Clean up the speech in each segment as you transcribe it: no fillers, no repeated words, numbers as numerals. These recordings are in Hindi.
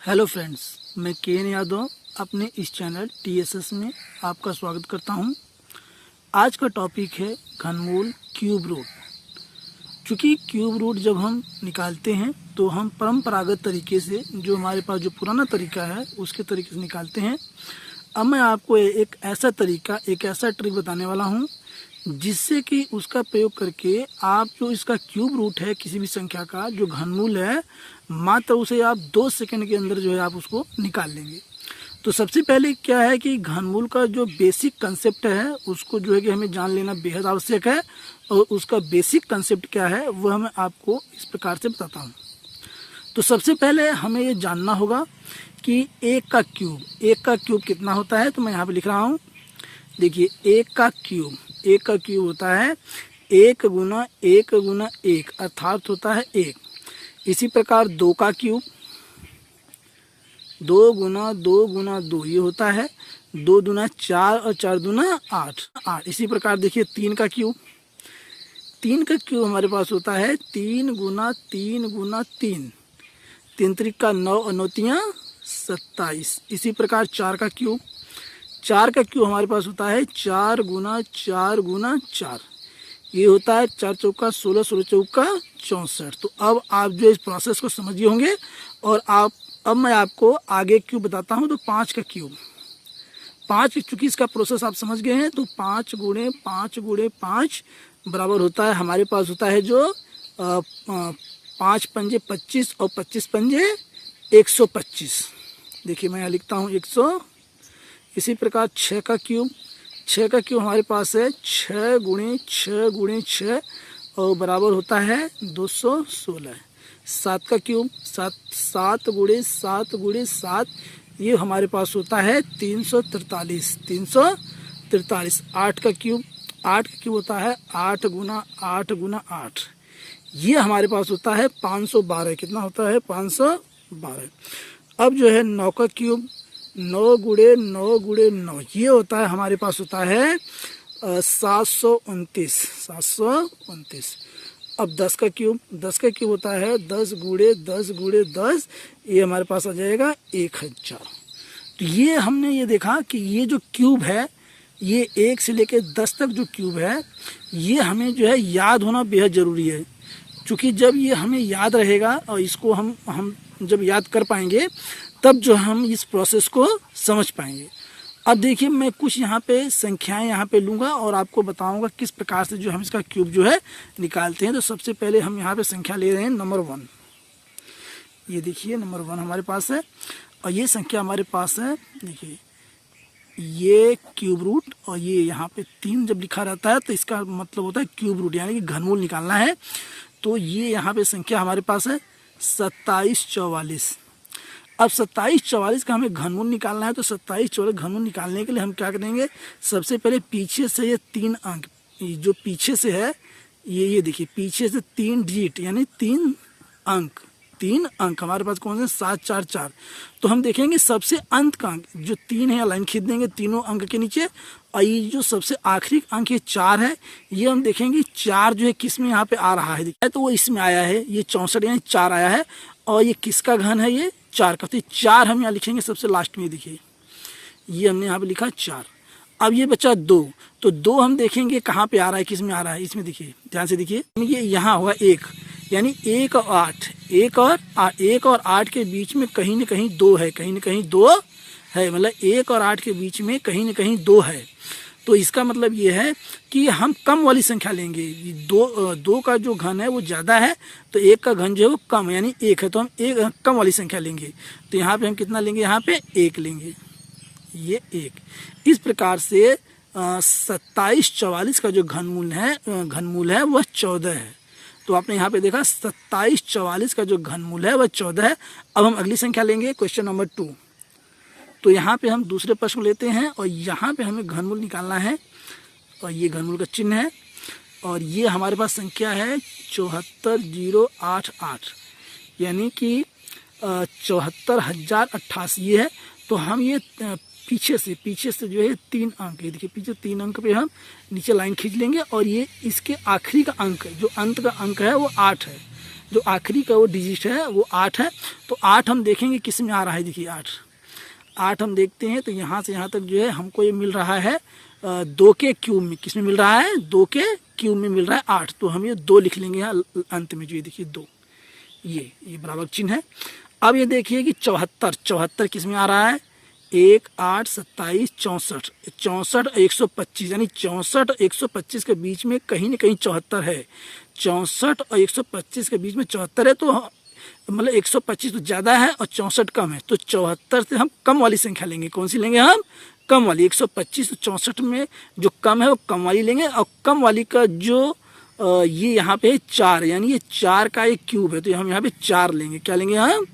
हेलो फ्रेंड्स, मैं के यादव अपने इस चैनल TSS में आपका स्वागत करता हूं। आज का टॉपिक है घनमूल क्यूब रूट। चूँकि क्यूब रूट जब हम निकालते हैं तो हम परंपरागत तरीके से, जो हमारे पास जो पुराना तरीका है उसके तरीके से निकालते हैं। अब मैं आपको एक ऐसा तरीका, एक ऐसा ट्रिक बताने वाला हूं जिससे कि उसका प्रयोग करके आप जो इसका क्यूब रूट है किसी भी संख्या का जो घनमूल है, मात्र उसे आप 2 सेकंड के अंदर जो है आप उसको निकाल लेंगे। तो सबसे पहले क्या है कि घनमूल का जो बेसिक कंसेप्ट है उसको जो है कि हमें जान लेना बेहद आवश्यक है। और उसका बेसिक कंसेप्ट क्या है वह मैं आपको इस प्रकार से बताता हूँ। तो सबसे पहले हमें ये जानना होगा कि एक का क्यूब कितना होता है। तो मैं यहाँ पे लिख रहा हूँ, देखिए एक का क्यूब होता है 1 गुना 1 गुना 1 अर्थात होता है 1। इसी प्रकार 2 का क्यूब 2 गुना 2 गुना 2 ये होता है 2 दुना 4 और 4 दुना 8। इसी प्रकार देखिए 3 का क्यूब हमारे पास होता है 3 गुना 3 गुना 3, 3 त्रिक का 9 और 9 तियाँ 27। इसी प्रकार 4 का क्यूब हमारे पास होता है 4 गुना 4 गुना 4, ये होता है 4 चौका 16, 16 चौका 64। तो अब आप जो इस प्रोसेस को समझ गए होंगे। और अब मैं आपको आगे क्यूब बताता हूँ। तो 5 का क्यूब, चूँकि इसका प्रोसेस आप समझ गए हैं, तो 5 गुणे 5 गुणे 5 बराबर होता है, हमारे पास होता है जो 5 पंजे 25 और 25 पंजे 125। देखिए मैं यहाँ लिखता हूँ 100। इसी प्रकार 6 का क्यूब हमारे पास है 6 गुणे 6 गुणे 6 और बराबर होता है 216। 7 का क्यूब 7 गुणे 7 गुणे 7 ये हमारे पास होता है 343। 8 का क्यूब होता है 8 गुना 8 गुना 8, ये हमारे पास होता है 512। कितना होता है? 512। अब जो है 9 का क्यूब 9 गुणे 9 गुणे 9 ये होता है, हमारे पास होता है 729। अब 10 का क्यूब होता है 10 गुणे 10 गुणे 10, ये हमारे पास आ जाएगा 1000। तो ये हमने ये देखा कि ये जो क्यूब है, ये 1 से लेकर 10 तक जो क्यूब है, ये हमें जो है याद होना बेहद ज़रूरी है। क्योंकि जब ये हमें याद रहेगा और इसको हम जब याद कर पाएंगे तब जो हम इस प्रोसेस को समझ पाएंगे। अब देखिए मैं कुछ यहाँ पे संख्याएं यहाँ पे लूँगा और आपको बताऊँगा किस प्रकार से जो हम इसका क्यूब जो है निकालते हैं। तो सबसे पहले हम यहाँ पे संख्या ले रहे हैं नंबर 1। ये देखिए नंबर 1 हमारे पास है और ये संख्या हमारे पास है, देखिए ये क्यूब रूट। और ये यहाँ पे 3 जब लिखा रहता है तो इसका मतलब होता है क्यूब रूट, यानी कि घनमूल निकालना है। तो ये यहाँ पे संख्या हमारे पास है 2744। अब 2744 का हमें घनमूल निकालना है। तो 2744 घनमूल निकालने के लिए हम क्या करेंगे, सबसे पहले पीछे से ये 3 अंक, जो पीछे से है ये देखिए पीछे से 3 डिजिट यानी 3 अंक हमारे पास कौन से 744। तो हम देखेंगे सबसे अंत का अंक जो 3 है, लाइन खींच देंगे तीनों अंक के नीचे। और ये जो सबसे आखिरी अंक ये 4 है, ये हम देखेंगे 4 जो है किस में यहाँ पे आ रहा है, तो वो इसमें आया है, ये 64 यानी 4 आया है। और ये किसका घन है? ये 4 का। तो 4 हम यहाँ लिखेंगे सबसे लास्ट में। देखिए ये हमने यहाँ पे लिखा 4। अब ये बचा 2, तो 2 हम देखेंगे कहाँ पे आ रहा है, किस में आ रहा है, इसमें देखिए ध्यान से देखिए, ये यहाँ होगा 1, यानी 1 और 8, 1 और 8 के बीच में कहीं ना कहीं 2 है, मतलब 1 और 8 के बीच में कहीं ना कहीं 2 है। तो इसका मतलब ये है कि हम कम वाली संख्या लेंगे। 2 का जो घन है वो ज़्यादा है, तो 1 का घन जो है वो कम यानी 1 है, तो हम एक कम वाली संख्या लेंगे। तो यहाँ पे हम कितना लेंगे? यहाँ पे 1 लेंगे, ये 1। इस प्रकार से 2744 का जो घनमूल है वह 14 है। तो आपने यहाँ पे देखा 2744 का जो घनमूल है वह 14 है। अब हम अगली संख्या लेंगे, क्वेश्चन नंबर 2। तो यहाँ पे हम दूसरे प्रश्न लेते हैं और यहाँ पे हमें घनमूल निकालना है और ये घनमूल का चिन्ह है। और ये हमारे पास संख्या है 74088, यानी कि 74088 ये है। तो हम ये पीछे से जो है 3 अंक, ये देखिए पीछे 3 अंक पे हम नीचे लाइन खींच लेंगे। और ये इसके आखिरी का अंक, जो अंत का अंक है वो 8 है, जो आखिरी का वो डिजिट है वो 8 है। तो 8 हम देखेंगे किस में आ रहा है, देखिए 8 हम देखते हैं तो यहाँ से यहाँ तक जो है हमको ये मिल रहा है 2 के क्यूब में। किस में मिल रहा है, 2 के क्यूब में मिल रहा है 8। तो हम ये 2 लिख लेंगे यहाँ अंत में, जो ये देखिए 2, ये बराबर चिन्ह है। अब ये देखिए कि 74 किस में आ रहा है, 1 8 27 64 64 125, यानी 64 125 के बीच में कहीं ना कहीं 74 है। 64 और 125 के बीच में 74 है, तो मतलब 125 तो ज़्यादा है और 64 कम है। तो 74 से हम कम वाली संख्या लेंगे। कौन सी लेंगे हम, कम वाली। 125 तो 64 में जो कम है वो कम वाली लेंगे, और कम वाली का जो ये यहाँ पे 4, यानी ये 4 का एक क्यूब है, तो हम यहाँ पे 4 लेंगे। क्या लेंगे हम,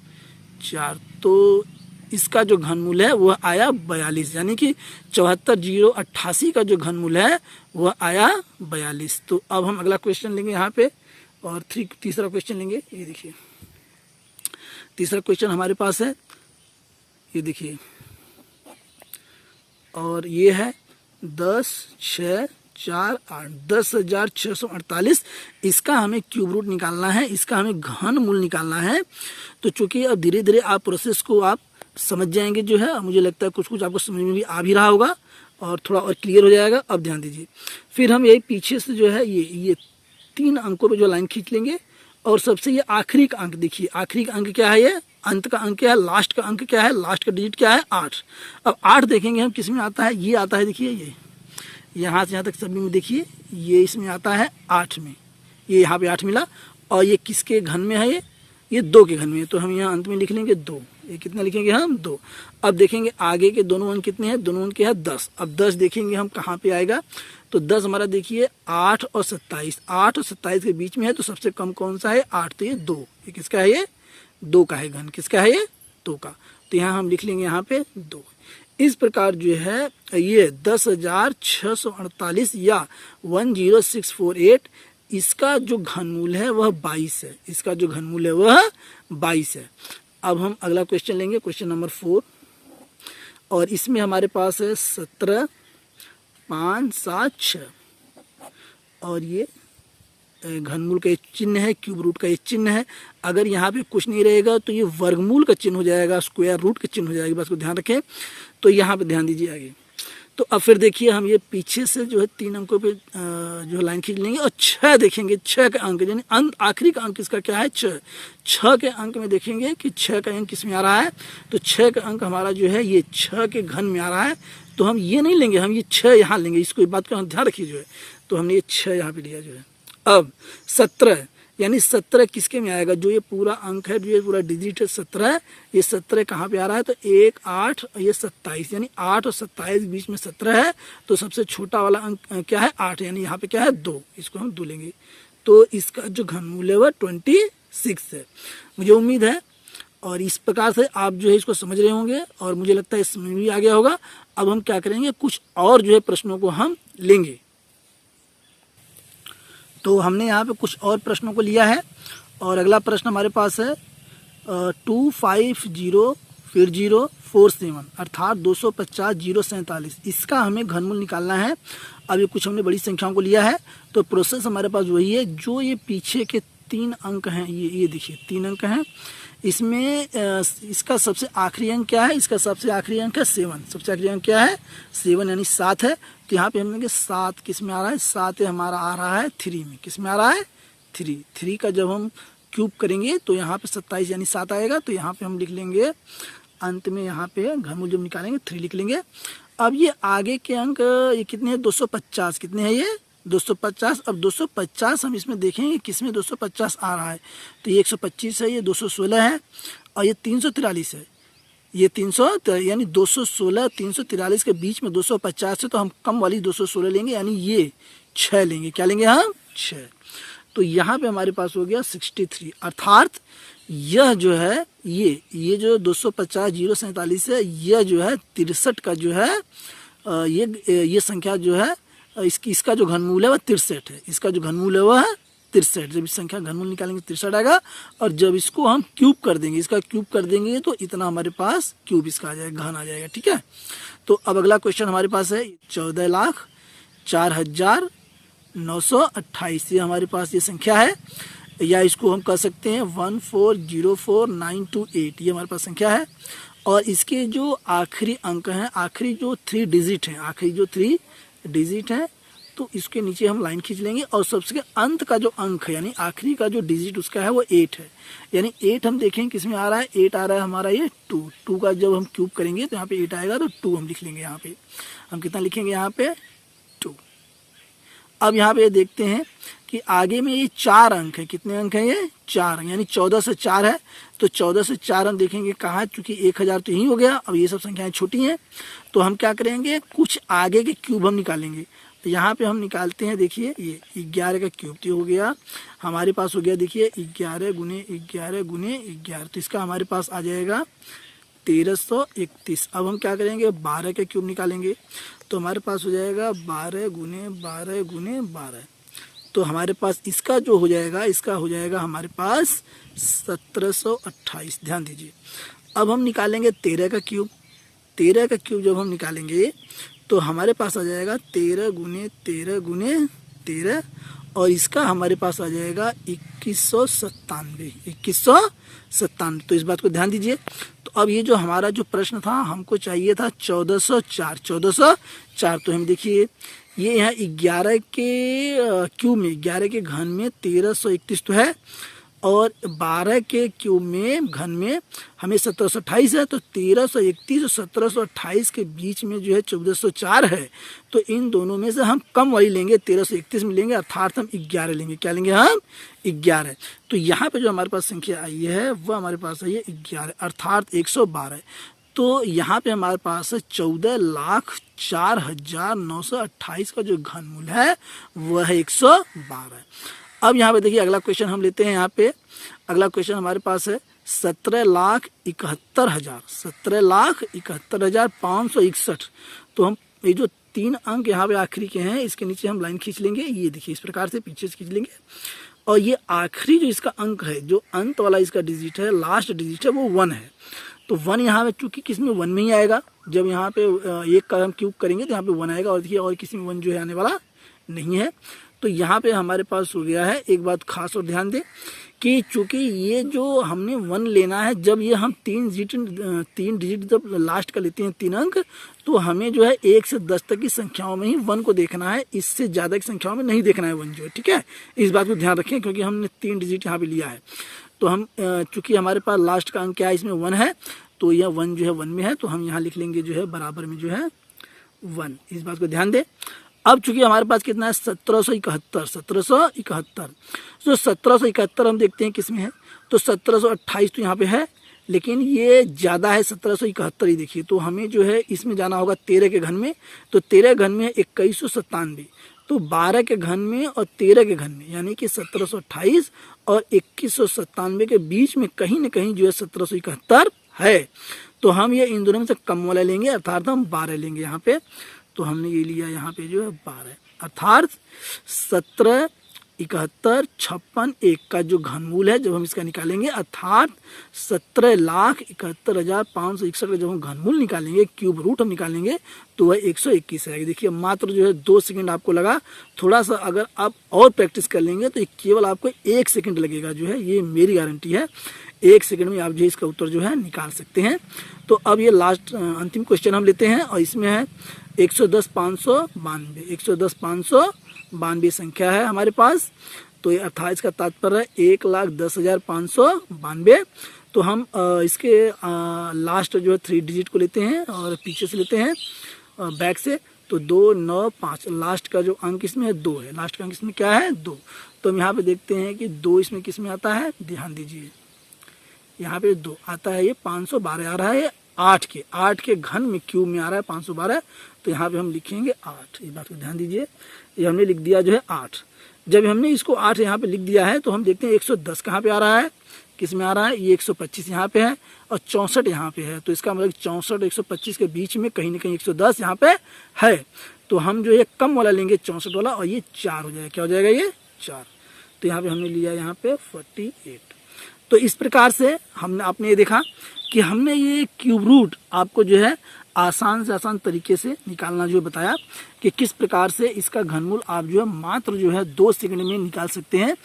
4। तो इसका जो घनमूल है वह आया 42, यानी कि 74088 का जो घनमूल है वह आया 42। तो अब हम अगला क्वेश्चन लेंगे यहाँ पे, और तीसरा क्वेश्चन लेंगे। ये देखिए तीसरा क्वेश्चन हमारे पास है, ये देखिए, और ये है 10 6 4 8 10,648। इसका हमें क्यूब रूट निकालना है, इसका हमें घन मूल निकालना है। तो चूंकि अब धीरे धीरे आप प्रोसेस को आप समझ जाएंगे जो है, मुझे लगता है कुछ कुछ आपको समझ में भी आ भी रहा होगा और थोड़ा और क्लियर हो जाएगा। अब ध्यान दीजिए, फिर हम यही पीछे से जो है ये 3 अंकों पे जो लाइन खींच लेंगे, और सबसे ये आखिरी का अंक देखिए, आखिरी का अंक क्या है, ये अंत का अंक क्या है, लास्ट का अंक क्या है, लास्ट का डिजिट क्या है, 8। अब 8 देखेंगे हम किस में आता है, ये आता है, देखिए ये यहाँ से यहाँ तक सभी में देखिए ये इसमें आता है 8 में, ये यहाँ पे 8 मिला। और ये किसके घन में है, ये 2 के घन में है। तो हम यहाँ अंत में लिख लेंगे 2। ये कितना लिखेंगे हम, 2। अब देखेंगे आगे के दोनों अंक कितने हैं, दोनों अंक क्या है 10। अब 10 देखेंगे हम कहाँ पे आएगा, तो 10 हमारा देखिए 8 और 27, 8 और 27 के बीच में है। तो सबसे कम कौन सा है, 8। तो ये 2, ये किसका है, ये 2 का है घन, किसका है, ये 2 का। तो यहाँ हम लिख लेंगे यहाँ पे 2। इस प्रकार जो है ये 10,648 या 10648, इसका जो घनमूल है वह 22 है। इसका जो घनमूल है वह 22 है। अब हम अगला क्वेश्चन लेंगे, क्वेश्चन नंबर 4, और इसमें हमारे पास है 17 5 7 6, और ये घनमूल का एक चिन्ह है, क्यूब रूट का एक चिन्ह है। अगर यहाँ पे कुछ नहीं रहेगा तो ये वर्गमूल का चिन्ह हो जाएगा, स्क्वायर रूट का चिन्ह हो जाएगा, बस को ध्यान रखें। तो यहाँ पे ध्यान दीजिए आगे। तो अब फिर देखिए हम ये पीछे से जो है 3 अंकों पे जो लाइन खींच लेंगे, और 6 देखेंगे, 6 का अंक, यानी आखिरी का अंक इसका क्या है, 6। 6 के अंक में देखेंगे कि 6 का अंक किस में आ रहा है, तो 6 का अंक हमारा जो है ये 6 के घन में आ रहा है। तो हम ये नहीं लेंगे, हम ये 6 यहाँ लेंगे। इसको बात का ध्यान रखिए जो है, तो हमने ये 6 यहाँ पे लिया जो है। अब 17, यानी 17 किसके में आएगा, जो ये पूरा अंक है, जो ये पूरा डिजिट है 17, ये 17 कहाँ पे आ रहा है, तो 1 8 और ये 27, यानी 8 और 27 बीच में 17 है। तो सबसे छोटा वाला अंक क्या है, 8, यानी यहाँ पे क्या है 2, इसको हम 2 लेंगे। तो इसका जो घनमूल है वह 26 है। मुझे उम्मीद है और इस प्रकार से आप जो है इसको समझ रहे होंगे, और मुझे लगता है इसमें भी आ गया होगा। अब हम क्या करेंगे, कुछ और जो है प्रश्नों को हम लेंगे। तो हमने यहाँ पे कुछ और प्रश्नों को लिया है, और अगला प्रश्न हमारे पास है 250 फिर 047, अर्थात 250 047। इसका हमें घनमूल निकालना है। अब ये कुछ हमने बड़ी संख्याओं को लिया है, तो प्रोसेस हमारे पास वही है। जो ये पीछे के 3 अंक हैं, ये देखिए 3 अंक हैं। इसमें इसका सबसे आखिरी अंक क्या है, इसका सबसे आखिरी अंक है 7। सबसे आखिरी अंक क्या है, 7, यानी 7 है। तो यहाँ पे हम लेंगे 7 किस में आ रहा है, 7 हमारा आ रहा है 3 में। किस में आ रहा है, 3 का जब हम क्यूब करेंगे तो यहाँ पे 27 यानी 7 आएगा। तो यहाँ पे हम लिख लेंगे अंत में, यहाँ पे घनमूल जब निकालेंगे 3 लिख लेंगे। अब ये आगे के अंक ये कितने हैं, 250, कितने हैं ये 250। अब 250 हम इसमें देखेंगे किस में 250 आ रहा है, तो ये 125 है, ये 216 है, और ये 343 है। ये 300 यानी 216 343 के बीच में 250 है, तो हम कम वाली 216 लेंगे, यानी ये 6 लेंगे। क्या लेंगे हम, 6। तो यहाँ पे हमारे पास हो गया 63, अर्थात यह जो है ये जो 250 047 है, यह जो है 63 का जो है ये संख्या जो है इसका जो घनमूल है वह 63 है। इसका जो घनमूल है वह 63। जब इस संख्या घनमूल निकालेंगे 63 आएगा, और जब इसको हम क्यूब कर देंगे, इसका क्यूब कर देंगे तो इतना हमारे पास क्यूब इसका आ जाएगा, घन आ जाएगा। ठीक है। तो अब अगला क्वेश्चन हमारे पास है 14,04,928। ये हमारे पास ये संख्या है। या इसको हम कह सकते हैं 1404928, ये हमारे पास संख्या है। और इसके जो आखिरी अंक हैं, आखिरी जो 3 डिजिट हैं, आखिरी जो 3 डिजिट हैं, तो इसके नीचे हम लाइन खींच लेंगे। और सबसे अंत का जो अंक है यानी आखिरी का जो डिजिट उसका है वो 8 है। यानी 8 हम देखें किस में आ रहा है, 8 आ रहा है हमारा ये 2 का जब हम क्यूब करेंगे तो यहाँ पे 8 आएगा, तो 2 हम लिख लेंगे। यहाँ पे हम कितना लिखेंगे, यहाँ पे 2। अब यहाँ पे देखते हैं कि आगे में ये 4 अंक है, कितने अंक हैं ये 4 अंक, यानी 14 से 4 है। तो 14 से 4 हम देखेंगे कहाँ, चूंकि 1000 तो यही हो गया। अब ये सब संख्याएं छोटी हैं तो हम क्या करेंगे, कुछ आगे के क्यूब हम निकालेंगे। तो यहाँ पे हम निकालते हैं, देखिए ये 11 का क्यूब तो हो गया हमारे पास, हो गया देखिए 11 गुने 11 गुने 11, तो इसका हमारे पास आ जाएगा 1331। अब हम क्या करेंगे, 12 का क्यूब निकालेंगे तो हमारे पास हो जाएगा 12 गुने 12 गुने 12, तो हमारे पास इसका जो हो जाएगा, इसका हो जाएगा हमारे पास 1728। ध्यान दीजिए। अब हम निकालेंगे 13 का क्यूब। 13 का क्यूब जब हम निकालेंगे तो हमारे पास आ जाएगा 13 गुने 13 गुने 13, और इसका हमारे पास आ जाएगा 2197। तो इस बात को ध्यान दीजिए। तो अब ये जो हमारा जो प्रश्न था, हमको चाहिए था 1404। 1404 तो हम देखिए ये यहाँ 11 के क्यूब में, 11 के घन में 1331 तो है, और 12 के क्यूब में घन में हमें 1728 है। तो 1331 और 1728 के बीच में जो है 1404 है। तो इन दोनों में से हम कम वाली लेंगे, 1331 में लेंगे, अर्थात हम 11 लेंगे। क्या लेंगे हम, 11। तो यहाँ पे जो हमारे पास संख्या आई है वह हमारे पास आई है 11, अर्थात 112। तो यहाँ पे हमारे पास 14,04,928 का जो घनमूल है वह है 112। अब यहाँ पे देखिए अगला क्वेश्चन हम लेते हैं। यहाँ पे अगला क्वेश्चन हमारे पास है 17,71,561। तो हम ये जो 3 अंक यहाँ पे आखिरी के हैं, इसके नीचे हम लाइन खींच लेंगे। ये देखिए इस प्रकार से पीछे से खींच लेंगे, और ये आखिरी जो इसका अंक है, जो अंत वाला इसका डिजिट है, लास्ट डिजिट है, वो 1 है। तो 1 यहाँ पे चूंकि किस में 1 में ही आएगा, जब यहाँ पे 1 का हम क्यूब करेंगे तो यहाँ पे 1 आएगा, और देखिए और किसी में 1 जो है आने वाला नहीं है। तो यहाँ पे हमारे पास हो गया है। एक बात खास और ध्यान दें कि चूंकि ये जो हमने 1 लेना है, जब ये हम 3 डिजिट जब लास्ट का लेते हैं 3 अंक, तो हमें जो है 1 से 10 तक की संख्याओं में ही 1 को देखना है, इससे ज़्यादा की संख्याओं में नहीं देखना है 1 जो है, ठीक है। इस बात को ध्यान रखें क्योंकि हमने 3 डिजिट यहाँ पे लिया है। तो हम चूंकि हमारे पास लास्ट का अंक क्या है, इसमें 1 है, तो यह 1 जो है 1 में है, तो हम यहाँ लिख लेंगे जो है बराबर में जो है 1। इस बात को ध्यान दें। अब चूंकि हमारे पास कितना है 1771। तो 1771 हम देखते हैं किस में है, तो 1728 तो यहाँ पे है, लेकिन ये ज़्यादा है 1771 ही देखिए। तो हमें जो है इसमें जाना होगा 13 के घन में, तो 13 घन में है 2197, तो 12 के घन में और 13 के घन में, यानी कि 1728 और 2197 के बीच में कहीं ना कहीं जो है 1771 है। तो हम ये इन दोनों में से कम वाला लेंगे, अर्थात हम 12 लेंगे यहाँ पे। तो हमने ये लिया यहाँ पे जो है 12, अर्थात 17, 71, 56, 1 का जो घनमूल है जब हम इसका निकालेंगे, अर्थात 17,71,561 का जब हम घनमूल निकालेंगे, क्यूब रूट हम निकालेंगे, तो वह 121 आएगा। देखिए मात्र जो है 2 सेकंड आपको लगा। थोड़ा सा अगर आप और प्रैक्टिस कर लेंगे तो केवल आपको 1 सेकंड लगेगा जो है, ये मेरी गारंटी है। 1 सेकंड में आप जो है इसका उत्तर जो है निकाल सकते हैं। तो अब ये लास्ट अंतिम क्वेश्चन हम लेते हैं, और इसमें है 110,592। 110,592 संख्या है हमारे पास। तो ये अर्थात इसका तात्पर्य है 1,10,592। तो हम इसके लास्ट जो है 3 डिजिट को लेते हैं और पीछे से लेते हैं बैक से। तो 2, 9, 5 लास्ट का जो अंक इसमें है 2 है। लास्ट का अंक इसमें क्या है 2। तो हम यहाँ पे देखते हैं कि 2 इसमें किस में आता है, ध्यान दीजिए यहाँ पे 2 आता है, ये 512 आ रहा है, 8 के घन में क्यूब में आ रहा है 512। तो यहाँ पे हम लिखेंगे 8। ये बात को ध्यान दीजिए, ये हमने लिख दिया जो है 8। जब हमने इसको 8 यहाँ पे लिख दिया है तो हम देखते हैं 110 कहाँ पे आ रहा है, किस में आ रहा है, ये 125 यहाँ पे है और 64 यहाँ पे है। तो इसका मतलब 64 125 के बीच में कहीं ना कहीं 110 यहाँ पे है। तो हम जो है कम वाला लेंगे 64 वाला, और ये 4 हो जाएगा। क्या हो जाएगा, ये 4। तो यहाँ पे हमने लिया यहाँ पे 48। तो इस प्रकार से आपने ये देखा कि हमने ये क्यूब रूट आपको जो है आसान से आसान तरीके से निकालना जो बताया कि किस प्रकार से इसका घनमूल आप जो है मात्र जो है 2 सेकंड में निकाल सकते हैं।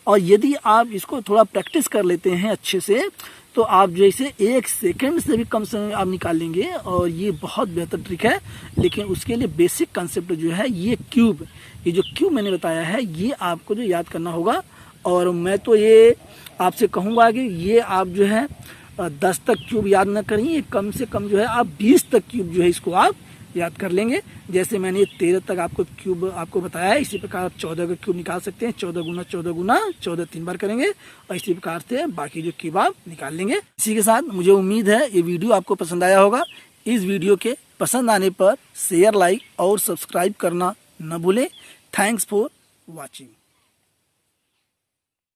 और यदि आप इसको थोड़ा प्रैक्टिस कर लेते हैं अच्छे से तो आप जैसे 1 सेकंड से भी कम समय आप निकाल लेंगे, और ये बहुत बेहतर ट्रिक है। लेकिन उसके लिए बेसिक कंसेप्ट जो है ये जो क्यूब मैंने बताया है ये आपको जो याद करना होगा। और मैं तो ये आपसे कहूँगा कि ये आप जो है 10 तक क्यूब याद न करिए, कम से कम जो है आप 20 तक क्यूब जो है इसको आप याद कर लेंगे। जैसे मैंने 13 तक आपको क्यूब आपको बताया है, इसी प्रकार आप 14 का क्यूब निकाल सकते हैं। 14 गुना 14 गुना 14 3 बार करेंगे और इसी प्रकार से बाकी जो क्यूब आप निकाल लेंगे। इसी के साथ मुझे उम्मीद है ये वीडियो आपको पसंद आया होगा। इस वीडियो के पसंद आने पर शेयर, लाइक और सब्सक्राइब करना न भूलें। Thanks for watching.